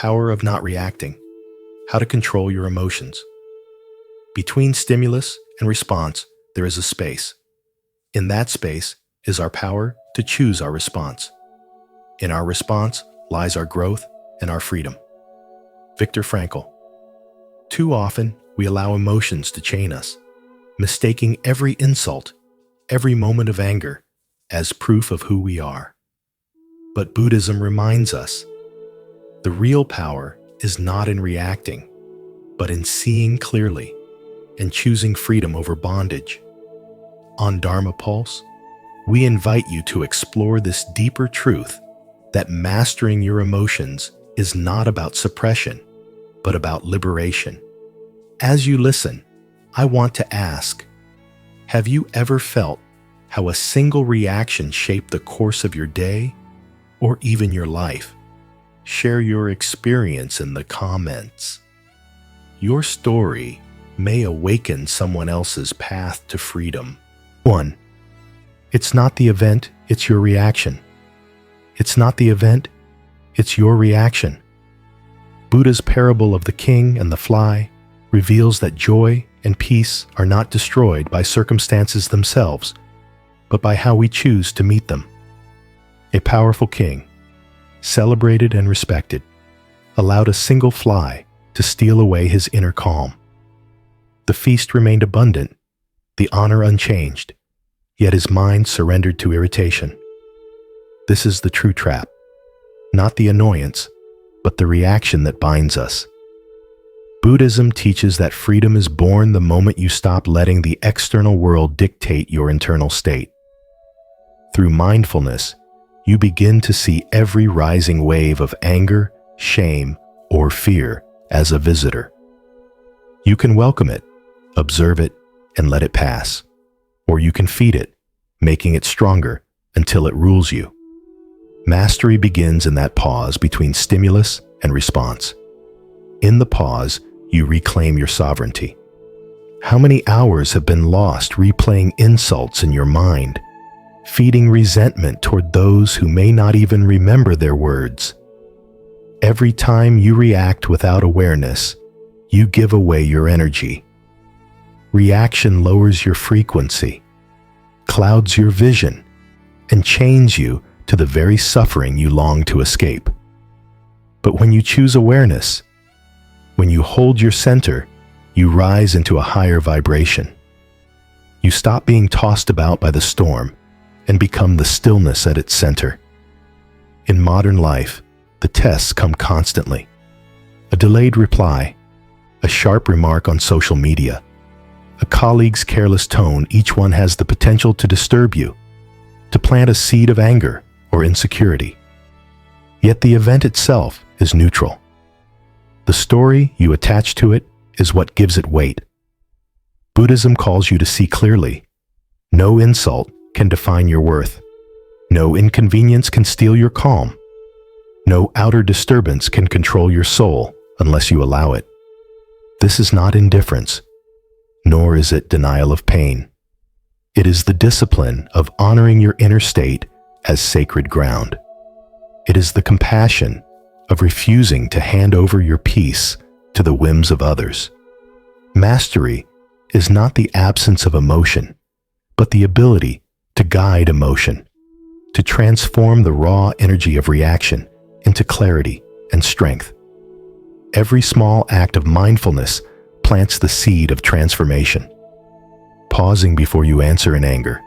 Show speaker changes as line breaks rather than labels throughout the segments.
Power of not reacting. How to control your emotions. Between stimulus and response, there is a space. In that space is our power to choose our response. In our response lies our growth and our freedom. Viktor Frankl. Too often, we allow emotions to chain us, mistaking every insult, every moment of anger, as proof of who we are. But Buddhism reminds us, the real power is not in reacting, but in seeing clearly and choosing freedom over bondage. On Dharma Pulse, we invite you to explore this deeper truth that mastering your emotions is not about suppression, but about liberation. As you listen, I want to ask, have you ever felt how a single reaction shaped the course of your day or even your life? Share your experience in the comments. Your story may awaken someone else's path to freedom. 1. It's not the event, it's your reaction. It's not the event, it's your reaction. Buddha's parable of the king and the fly reveals that joy and peace are not destroyed by circumstances themselves, but by how we choose to meet them. A powerful king, celebrated and respected, allowed a single fly to steal away his inner calm. The feast remained abundant, the honor unchanged, yet his mind surrendered to irritation. This is the true trap, not the annoyance, but the reaction that binds us. Buddhism teaches that freedom is born the moment you stop letting the external world dictate your internal state. Through mindfulness, you begin to see every rising wave of anger, shame, or fear as a visitor. You can welcome it, observe it, and let it pass. Or you can feed it, making it stronger until it rules you. Mastery begins in that pause between stimulus and response. In the pause, you reclaim your sovereignty. How many hours have been lost replaying insults in your mind, feeding resentment toward those who may not even remember their words? Every time you react without awareness, you give away your energy. Reaction lowers your frequency, clouds your vision, and chains you to the very suffering you long to escape. But when you choose awareness, when you hold your center, you rise into a higher vibration. You stop being tossed about by the storm and become the stillness at its center. In modern life, the tests come constantly. A delayed reply, a sharp remark on social media, a colleague's careless tone, each one has the potential to disturb you, to plant a seed of anger or insecurity. Yet the event itself is neutral. The story you attach to it is what gives it weight. Buddhism calls you to see clearly. No insult can define your worth. No inconvenience can steal your calm. No outer disturbance can control your soul unless you allow it. This is not indifference, nor is it denial of pain. It is the discipline of honoring your inner state as sacred ground. It is the compassion of refusing to hand over your peace to the whims of others. Mastery is not the absence of emotion, but the ability to guide emotion, to transform the raw energy of reaction into clarity and strength. Every small act of mindfulness plants the seed of transformation. Pausing before you answer in anger,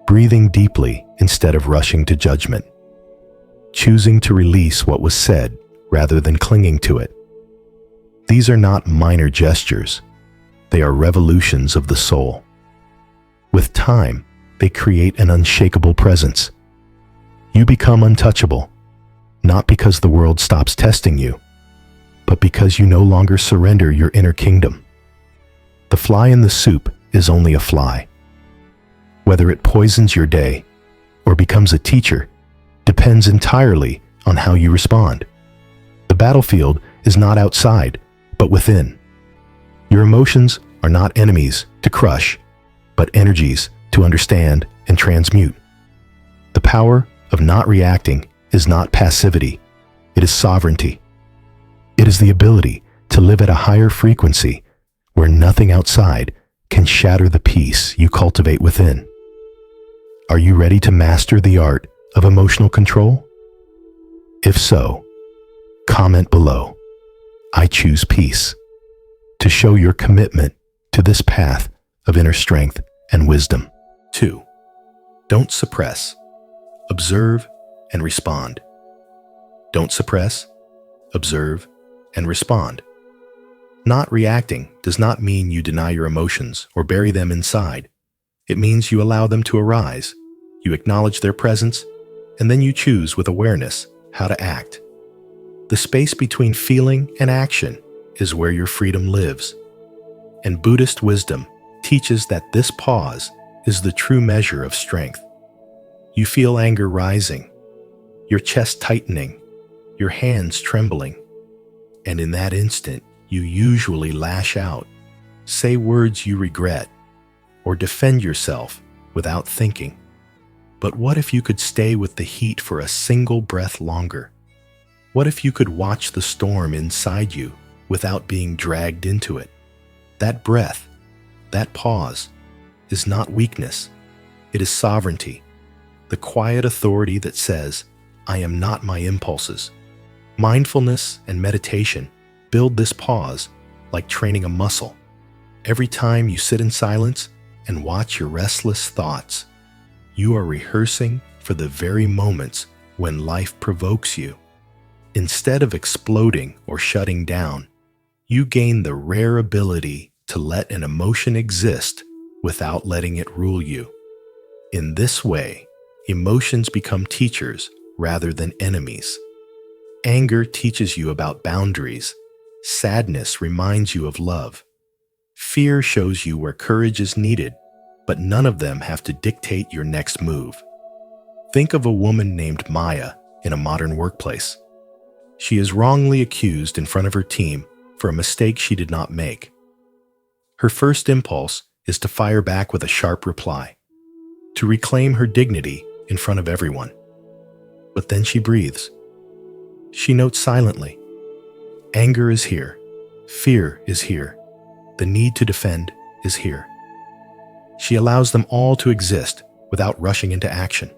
breathing deeply instead of rushing to judgment, choosing to release what was said rather than clinging to it. These are not minor gestures. They are revolutions of the soul. With time, they create an unshakable presence. You become untouchable, not because the world stops testing you, but because you no longer surrender your inner kingdom. The fly in the soup is only a fly. Whether it poisons your day or becomes a teacher depends entirely on how you respond. The battlefield is not outside, but within. Your emotions are not enemies to crush, but energies to understand and transmute. The power of not reacting is not passivity, it is sovereignty. It is the ability to live at a higher frequency where nothing outside can shatter the peace you cultivate within. Are you ready to master the art of emotional control? If so, comment below, "I choose peace," to show your commitment to this path of inner strength and wisdom. 2. Don't suppress. Observe and respond. Don't suppress, observe, and respond. Not reacting does not mean you deny your emotions or bury them inside. It means you allow them to arise, you acknowledge their presence, and then you choose with awareness how to act. The space between feeling and action is where your freedom lives. And Buddhist wisdom teaches that this pause is the true measure of strength. You feel anger rising, your chest tightening, your hands trembling, and in that instant, you usually lash out, say words you regret, or defend yourself without thinking. But what if you could stay with the heat for a single breath longer? What if you could watch the storm inside you without being dragged into it? That breath, that pause, is not weakness. It is sovereignty, the quiet authority that says, "I am not my impulses." Mindfulness and meditation build this pause like training a muscle. Every time you sit in silence and watch your restless thoughts, you are rehearsing for the very moments when life provokes you. Instead of exploding or shutting down, you gain the rare ability to let an emotion exist without letting it rule you. In this way, emotions become teachers rather than enemies. Anger teaches you about boundaries. Sadness reminds you of love. Fear shows you where courage is needed, but none of them have to dictate your next move. Think of a woman named Maya in a modern workplace. She is wrongly accused in front of her team for a mistake she did not make. Her first impulse is to fire back with a sharp reply, to reclaim her dignity in front of everyone. But then she breathes. She notes silently, anger is here, fear is here, the need to defend is here. She allows them all to exist without rushing into action.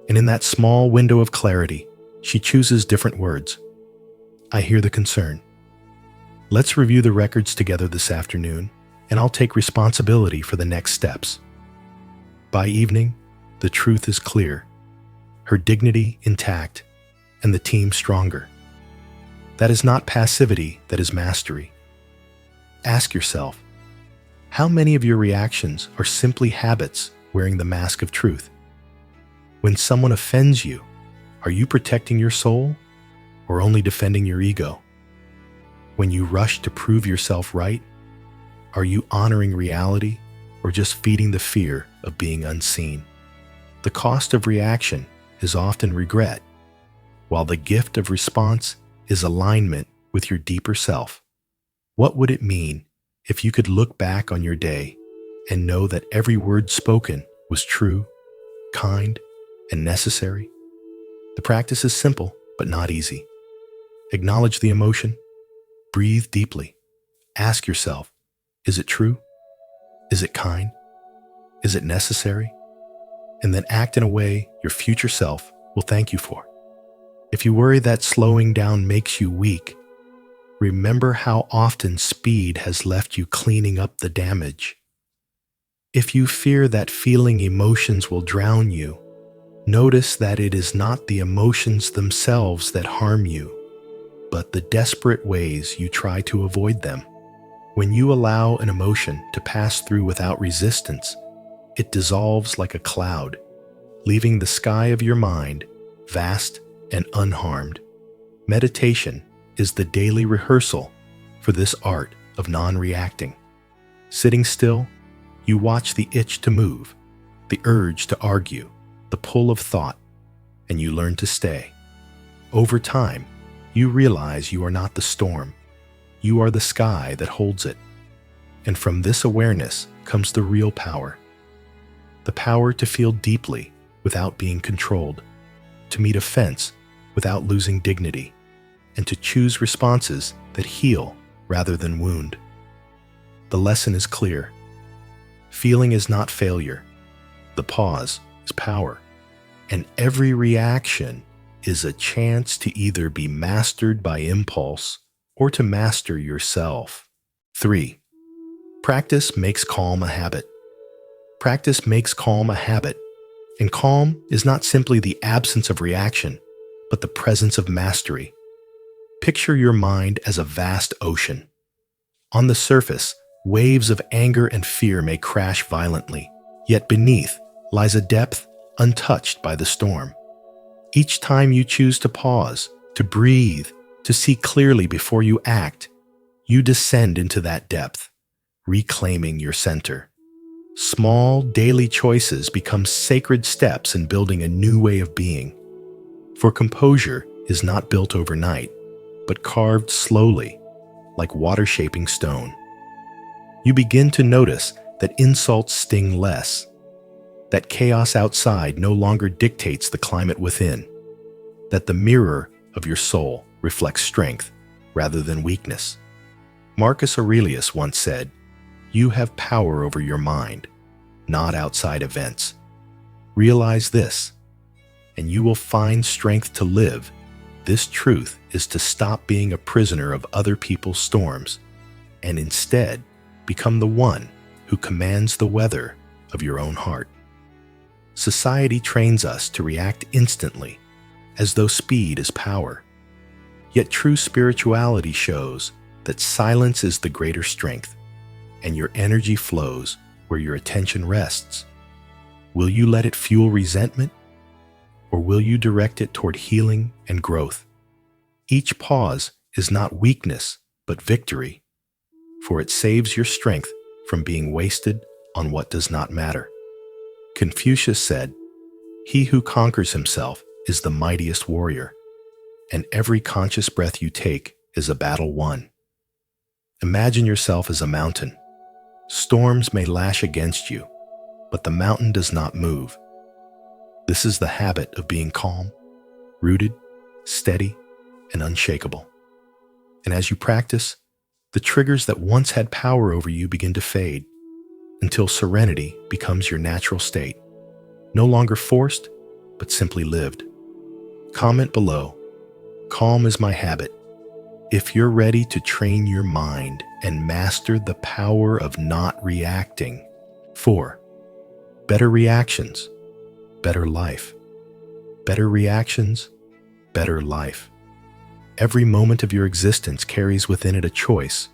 And in that small window of clarity, she chooses different words. I hear the concern. Let's review the records together this afternoon, and I'll take responsibility for the next steps. By evening, the truth is clear, her dignity intact, and the team stronger. That is not passivity, that is mastery. Ask yourself, how many of your reactions are simply habits wearing the mask of truth? When someone offends you, are you protecting your soul or only defending your ego? When you rush to prove yourself right, are you honoring reality or just feeding the fear of being unseen? The cost of reaction is often regret, while the gift of response is alignment with your deeper self. What would it mean if you could look back on your day and know that every word spoken was true, kind, and necessary? The practice is simple, but not easy. Acknowledge the emotion, breathe deeply, ask yourself, is it true? Is it kind? Is it necessary? And then act in a way your future self will thank you for. If you worry that slowing down makes you weak, remember how often speed has left you cleaning up the damage. If you fear that feeling emotions will drown you, notice that it is not the emotions themselves that harm you, but the desperate ways you try to avoid them. When you allow an emotion to pass through without resistance, it dissolves like a cloud, leaving the sky of your mind vast and unharmed. Meditation is the daily rehearsal for this art of non-reacting. Sitting still, you watch the itch to move, the urge to argue, the pull of thought, and you learn to stay. Over time, you realize you are not the storm. You are the sky that holds it. And from this awareness comes the real power. The power to feel deeply without being controlled, to meet offense without losing dignity, and to choose responses that heal rather than wound. The lesson is clear. Feeling is not failure. The pause is power. And every reaction is a chance to either be mastered by impulse or to master yourself. 3. Practice makes calm a habit. Practice makes calm a habit. And calm is not simply the absence of reaction, but the presence of mastery. Picture your mind as a vast ocean. On the surface, waves of anger and fear may crash violently, yet beneath lies a depth untouched by the storm. Each time you choose to pause, to breathe, to see clearly before you act, you descend into that depth, reclaiming your center. Small daily choices become sacred steps in building a new way of being. For composure is not built overnight, but carved slowly, like water shaping stone. You begin to notice that insults sting less, that chaos outside no longer dictates the climate within, that the mirror of your soul reflects strength rather than weakness. Marcus Aurelius once said, "You have power over your mind, not outside events." Realize this, and you will find strength to live. This truth is to stop being a prisoner of other people's storms, and instead become the one who commands the weather of your own heart. Society trains us to react instantly, as though speed is power. Yet true spirituality shows that silence is the greater strength, and your energy flows where your attention rests. Will you let it fuel resentment, or will you direct it toward healing and growth? Each pause is not weakness, but victory, for it saves your strength from being wasted on what does not matter. Confucius said, "He who conquers himself is the mightiest warrior, and every conscious breath you take is a battle won." Imagine yourself as a mountain. Storms may lash against you, but the mountain does not move. This is the habit of being calm, rooted, steady, and unshakable. And as you practice, the triggers that once had power over you begin to fade, until serenity becomes your natural state, no longer forced, but simply lived. Comment below, "Calm is my habit," if you're ready to train your mind and master the power of not reacting. 4. Better reactions, better life. Better reactions, better life. Every moment of your existence carries within it a choice: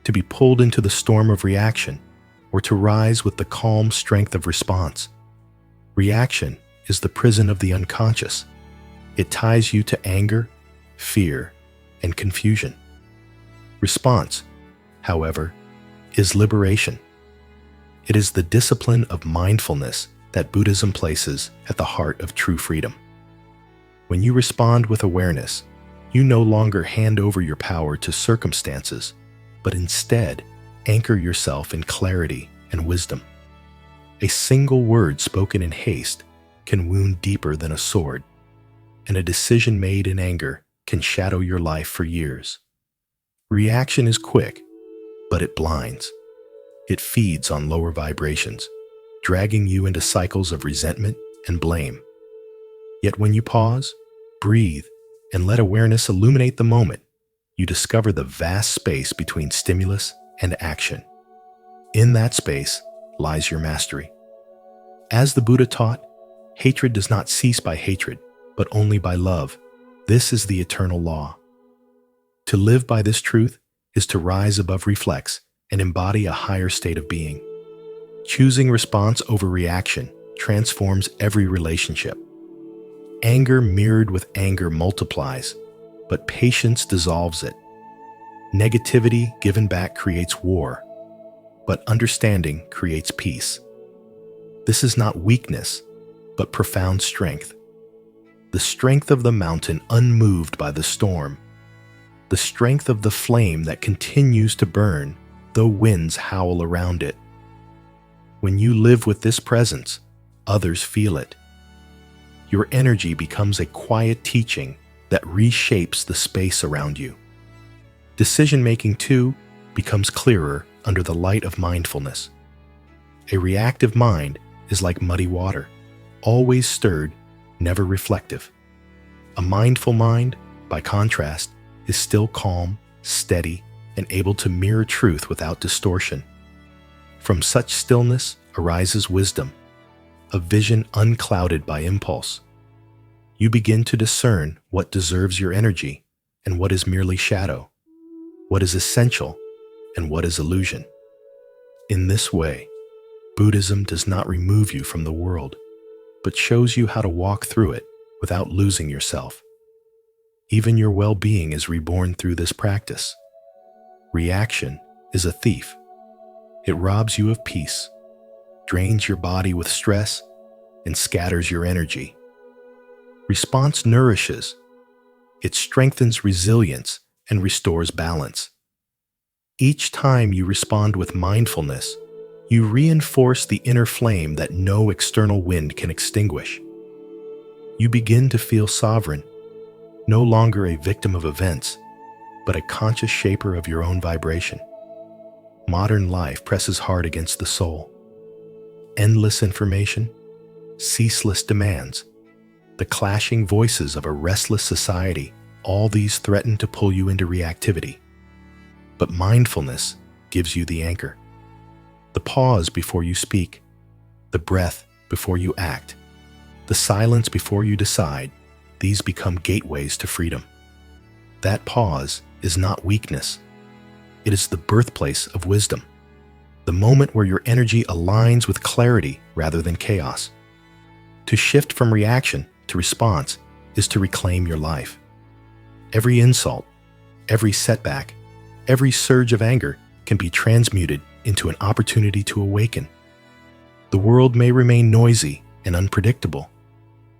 to be pulled into the storm of reaction, or to rise with the calm strength of response. Reaction is the prison of the unconscious. It ties you to anger, fear, and confusion. Response, however, is liberation. It is the discipline of mindfulness that Buddhism places at the heart of true freedom. When you respond with awareness, you no longer hand over your power to circumstances, but instead anchor yourself in clarity and wisdom. A single word spoken in haste can wound deeper than a sword, and a decision made in anger can shadow your life for years. Reaction is quick, but it blinds. It feeds on lower vibrations, dragging you into cycles of resentment and blame. Yet when you pause, breathe, and let awareness illuminate the moment, you discover the vast space between stimulus and action. In that space lies your mastery. As the Buddha taught, hatred does not cease by hatred, but only by love. This is the eternal law. To live by this truth is to rise above reflex and embody a higher state of being. Choosing response over reaction transforms every relationship. Anger mirrored with anger multiplies, but patience dissolves it. Negativity given back creates war, but understanding creates peace. This is not weakness, but profound strength. The strength of the mountain unmoved by the storm. The strength of the flame that continues to burn, though winds howl around it. When you live with this presence, others feel it. Your energy becomes a quiet teaching that reshapes the space around you. Decision-making, too, becomes clearer under the light of mindfulness. A reactive mind is like muddy water, always stirred, never reflective. A mindful mind, by contrast, is still calm, steady, and able to mirror truth without distortion. From such stillness arises wisdom, a vision unclouded by impulse. You begin to discern what deserves your energy and what is merely shadow, what is essential and what is illusion. In this way, Buddhism does not remove you from the world, but shows you how to walk through it without losing yourself. Even your well-being is reborn through this practice. Reaction is a thief. It robs you of peace, drains your body with stress, and scatters your energy. Response nourishes. It strengthens resilience and restores balance. Each time you respond with mindfulness, you reinforce the inner flame that no external wind can extinguish. You begin to feel sovereign, no longer a victim of events, but a conscious shaper of your own vibration. Modern life presses hard against the soul. Endless information, ceaseless demands, the clashing voices of a restless society, all these threaten to pull you into reactivity. But mindfulness gives you the anchor. The pause before you speak, the breath before you act, the silence before you decide, these become gateways to freedom. That pause is not weakness. It is the birthplace of wisdom, the moment where your energy aligns with clarity rather than chaos. To shift from reaction to response is to reclaim your life. Every insult, every setback, every surge of anger can be transmuted into an opportunity to awaken. The world may remain noisy and unpredictable,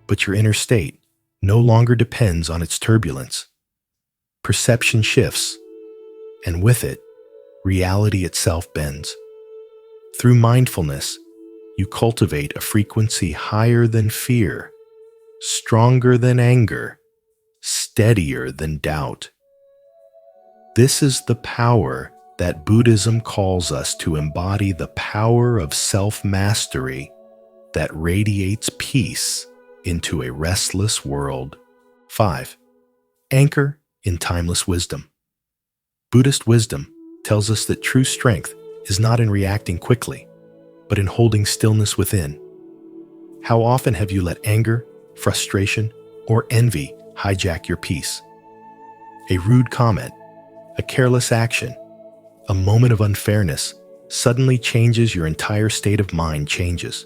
but your inner state no longer depends on its turbulence. Perception shifts, and with it, reality itself bends. Through mindfulness, you cultivate a frequency higher than fear, stronger than anger, steadier than doubt. This is the power that Buddhism calls us to embody, the power of self-mastery that radiates peace into a restless world. 5. Anchor in timeless wisdom. Buddhist wisdom tells us that true strength is not in reacting quickly, but in holding stillness within. How often have you let anger, frustration, or envy hijack your peace? A rude comment, a careless action, a moment of unfairness suddenly changes your entire state of mind changes.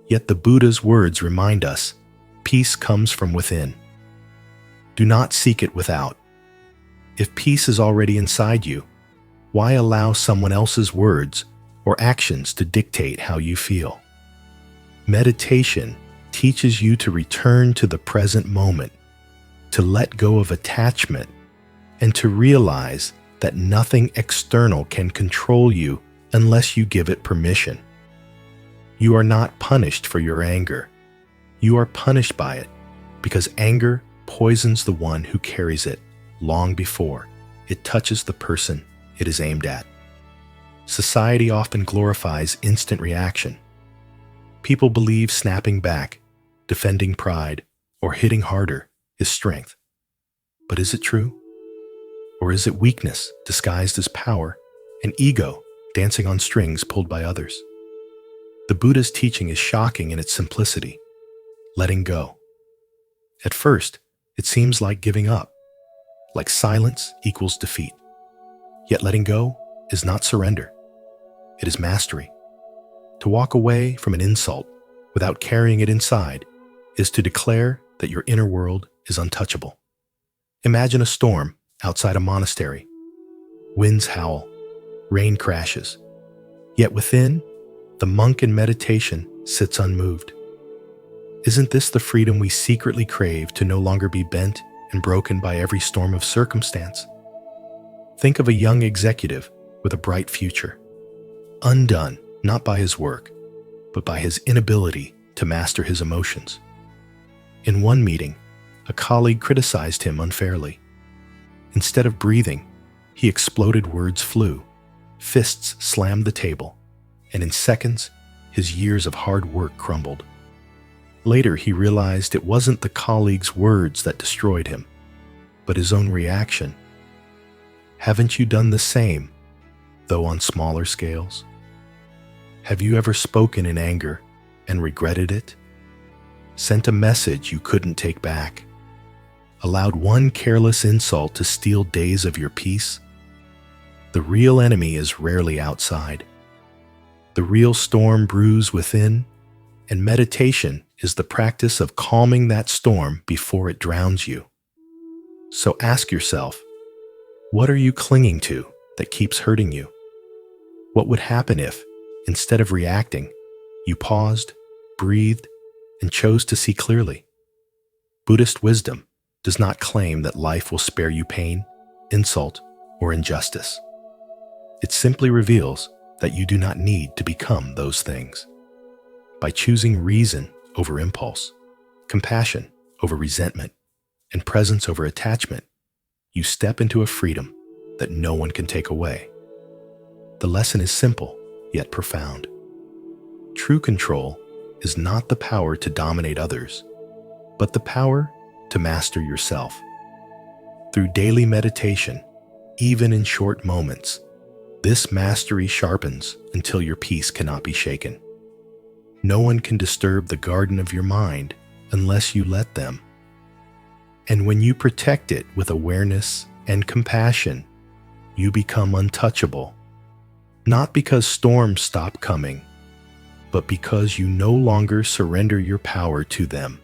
Yet the Buddha's words remind us, peace comes from within. Do not seek it without. If peace is already inside you, why allow someone else's words or actions to dictate how you feel? Meditation teaches you to return to the present moment, to let go of attachment, and to realize that nothing external can control you unless you give it permission. You are not punished for your anger. You are punished by it because anger poisons the one who carries it long before it touches the person it is aimed at. Society often glorifies instant reaction. People believe snapping back, defending pride, or hitting harder is strength. But is it true? Or is it weakness disguised as power, and ego dancing on strings pulled by others? The Buddha's teaching is shocking in its simplicity, letting go. At first, it seems like giving up, like silence equals defeat. Yet letting go is not surrender. It is mastery. To walk away from an insult without carrying it inside is to declare that your inner world is untouchable. Imagine a storm outside a monastery. Winds howl, rain crashes. Yet within, the monk in meditation sits unmoved. Isn't this the freedom we secretly crave, to no longer be bent and broken by every storm of circumstance? Think of a young executive with a bright future, undone not by his work, but by his inability to master his emotions. In one meeting, A colleague criticized him unfairly. Instead of breathing, he exploded. Words flew, fists slammed the table, and in seconds, his years of hard work crumbled. Later, he realized it wasn't the colleague's words that destroyed him, but his own reaction. Haven't you done the same, though on smaller scales? Have you ever spoken in anger and regretted it? Sent a message you couldn't take back? Allowed one careless insult to steal days of your peace? The real enemy is rarely outside. The real storm brews within, and meditation is the practice of calming that storm before it drowns you. So ask yourself, what are you clinging to that keeps hurting you? What would happen if, instead of reacting, you paused, breathed, and chose to see clearly? Buddhist wisdom does not claim that life will spare you pain, insult, or injustice. It simply reveals that you do not need to become those things. By choosing reason over impulse, compassion over resentment, and presence over attachment, you step into a freedom that no one can take away. The lesson is simple, yet profound. True control is not the power to dominate others, but the power to master yourself. Through daily meditation, even in short moments, this mastery sharpens until your peace cannot be shaken. No one can disturb the garden of your mind unless you let them. And when you protect it with awareness and compassion, you become untouchable, not because storms stop coming, but because you no longer surrender your power to them.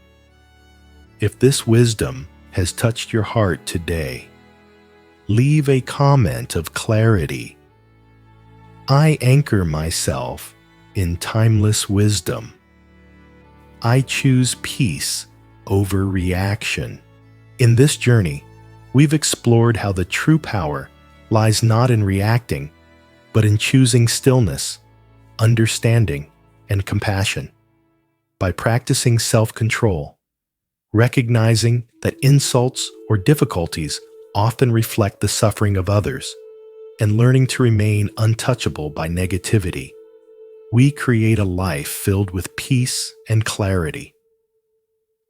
If this wisdom has touched your heart today, leave a comment of clarity. I anchor myself in timeless wisdom. I choose peace over reaction. In this journey, we've explored how the true power lies not in reacting, but in choosing stillness, understanding, and compassion. By practicing self-control, recognizing that insults or difficulties often reflect the suffering of others, and learning to remain untouchable by negativity, we create a life filled with peace and clarity.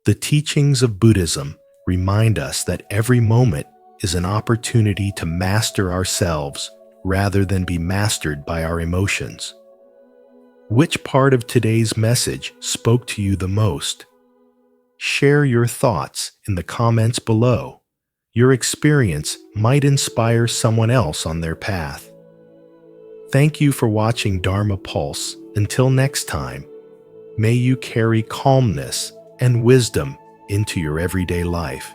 The teachings of Buddhism remind us that every moment is an opportunity to master ourselves rather than be mastered by our emotions. Which part of today's message spoke to you the most? Share your thoughts in the comments below. Your experience might inspire someone else on their path. Thank you for watching Dharma Pulse. Until next time, may you carry calmness and wisdom into your everyday life.